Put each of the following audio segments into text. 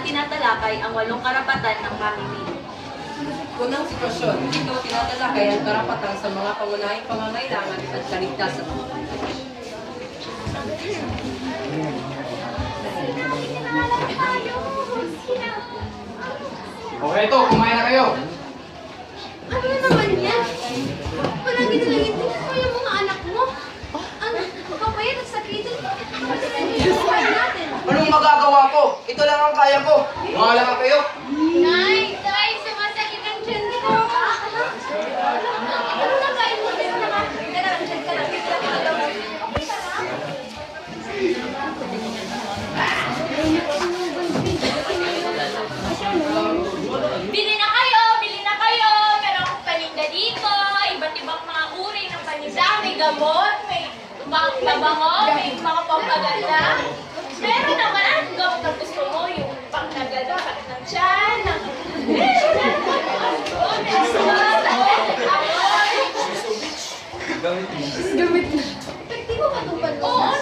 tinatalakay ang 8 karapatan ng mamimili. Unang sitwasyon, dito tinatalakay ang karapatan sa mga pangunahing pangangailangan at kaligtasan. Okay, ito, kumain na kayo. Ano na naman yan? Palagi na lang tingnan mo yung mga anak mo. Ang papayat at sakitin. Natin. Anong magagawa ko? Ito lang ang kaya ko. Bahala ka kayo. Nay, sumasakit ang tiyan ko. Ano na kain mo? Bili na kayo! Bili na kayo! Meron akong paninda dito. Iba't ibang mga uri ng paninda. May gamot, may pabango, may mga pampaganda. Meron naman ang gamot na gusto mo. Yung pangaganda, sakit ng tiyan, ng... Gamit na. Epektibo ba itong pagkakas?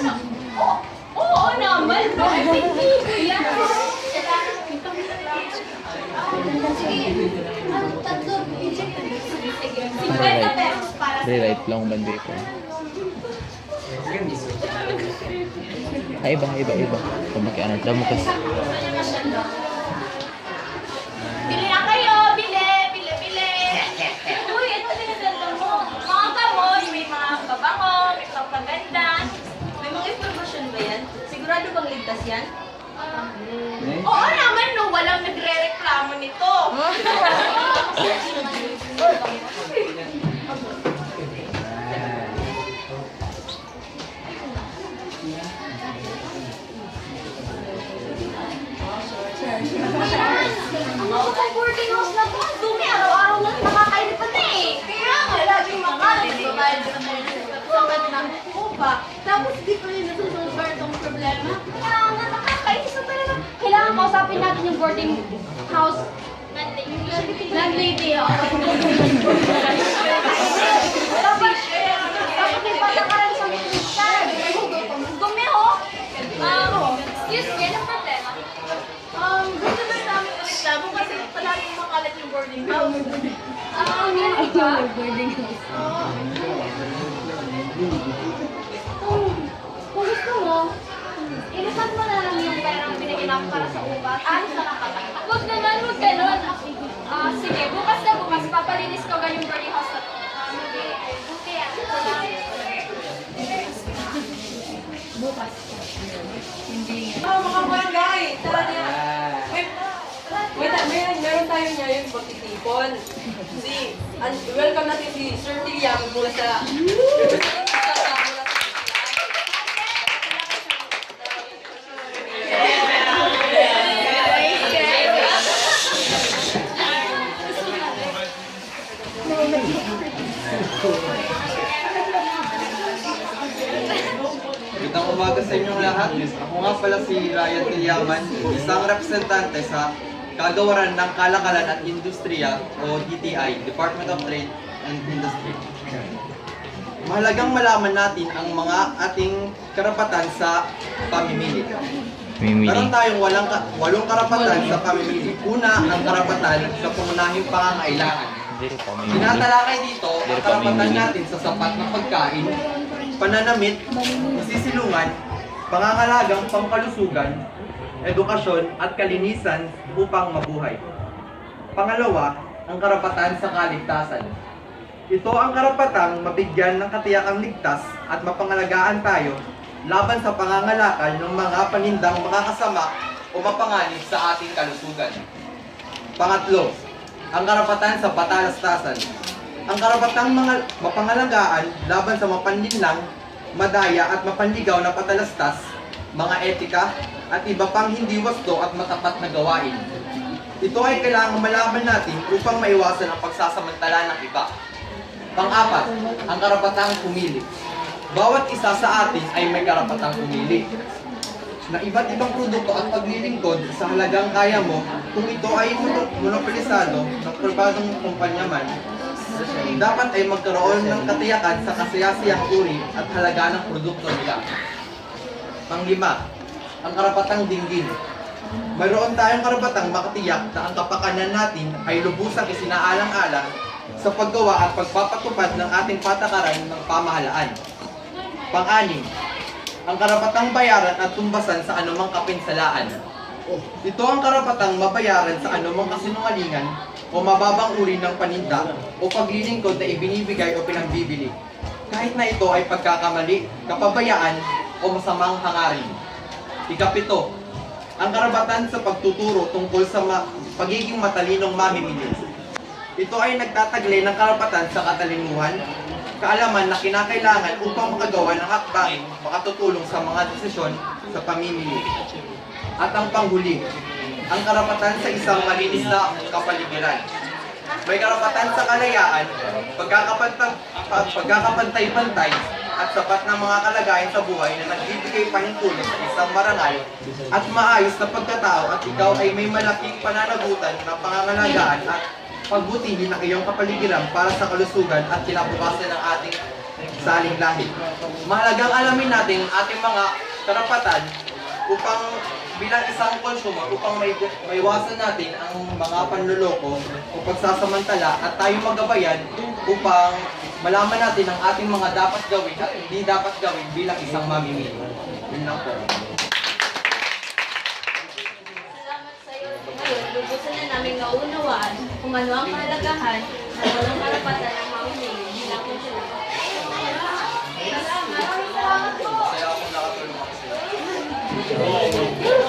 Oo, oo naman. No, epektibo yan. Sige, tatlo. 50 pesos para sa... Right lang bandi ko. Ay, iba. Kumakianan. Damo kasi. Bili na kayo! Bili! Uy, ito din ang ganda mo. Mga gamot, may mga babango, may pampaganda. May mga informasyon ba yan? Sigurado bang ligtas yan? Oo naman, no. Walang nagre-reklamo nito. Ang mga boarding house na to, dumi, araw-araw lang nakakainipan na eh. Kaya nga, laging makalat, babayad ka na sabat ng upa. Tapos di pa rin nasusulbar itong problema. Kaya nga, nakakainis na talaga. Kailangan kausapin natin yung boarding house landlady. Dapat may patakaran sa minister. Dumi ho. Excuse me, anong problema? Gusto na namin reklamo kasi palaging makalat yung boarding house. Ganun ba? Boarding house. Kung gusto mo, ilipat mo na lang yung perang binigyan ako para sa upas. Ayos na lang kami. Huwag naman, huwag ganun. Sige, bukas na bukas, papalinis ko ganyan yung boarding house na to. Sige, buti yan. Bukas. Mga barangay, tara niya. Meron tayo niya yung pagtitipon. Welcome natin si Sir Tiliang mula sa... Magandang umaga sa inyong lahat. Ako nga pala si Ryan Tilyaman, isang representante sa Kagawaran ng Kalakalan at Industriya o DTI, Department of Trade and Industry. Mahalagang malaman natin ang mga ating karapatan sa pamimili. Meron tayong 8 karapatan sa pamimili. Una, ang karapatan sa pangunahing pangangailangan. Tinatalakay dito ang karapatan natin sa sapat na pagkain, pananamit, masisilungan, pangangalagang pangkalusugan, edukasyon at kalinisan upang mabuhay. Pangalawa, ang karapatan sa kaligtasan. Ito ang karapatang mabigyan ng katiyakang ligtas at mapangalagaan tayo laban sa pangangalakal ng mga panindang makakasama o mapanganib sa ating kalusugan. Pangatlo, ang karapatan sa patalastasan. Ang karapatang mapangalagaan laban sa mapanlinlang, madaya at mapanligaw na patalastas, mga etika, at iba pang hindi wasto at matapat na gawain. Ito ay kailangang malaman natin upang maiwasan ang pagsasamantala ng iba. Pang-apat, ang karapatang pumili. Bawat isa sa atin ay may karapatang pumili na iba't ibang produkto at paglilingkod sa halagang kaya mo kung ito ay monopolisado ng pribadong kumpanya man. Dapat ay magkaroon ng katiyakan sa kasiyasiyang uri at halaga ng produkto nila. Pang-5, ang karapatang dinggin. mayroon tayong karapatang makatiyak na ang kapakanan natin ay lubusang isinaalang-alang sa paggawa at pagpapatupad ng ating patakaran ng pamahalaan. Pang-anim, ang karapatang bayaran at tumbasan sa anumang kapinsalaan. Ito ang karapatang mabayaran sa anumang kasinungalingan o mababang uri ng paninda o paglilingkod na ibinibigay o pinagbibili, kahit na ito ay pagkakamali, kapabayaan o masamang hangarin. Ikapito, ang karapatan sa pagtuturo tungkol sa pagiging matalinong mamimili. Ito ay nagtataglay ng karapatan sa katalinuhan, kaalaman na kinakailangan upang makagawa ng hakbangin makatutulong sa mga desisyon sa pamimili. At ang panghuli, ang karapatan sa isang malinis na kapaligiran. May karapatan sa kalayaan, pagkakapantay-pantay, at sapat na mga kalagayan sa buhay na nagbibigay pahintulot sa isang marangal at maayos na pagkatao at ikaw ay may malaking pananagutan na pangangalagaan at pagbutihin ang iyong kapaligiran para sa kalusugan at kinabukasan ng ating saling lahi. Mahalagang alamin natin ang ating mga karapatan upang bilang isang consumer, upang maiwasan natin ang mga panloloko o pagsasamantala at tayo magabayan upang malaman natin ang ating mga dapat gawin at hindi dapat gawin bilang isang mamimili. Yun lang po. Salamat sa iyo. Ngayon, lubusan na namin naunawaan kung ano ang kahalagahan ng walang karapatan ng mamimili bilang consumer. Salamat. Maraming salamat po. Kaya ako nakatulong ako sa iyo.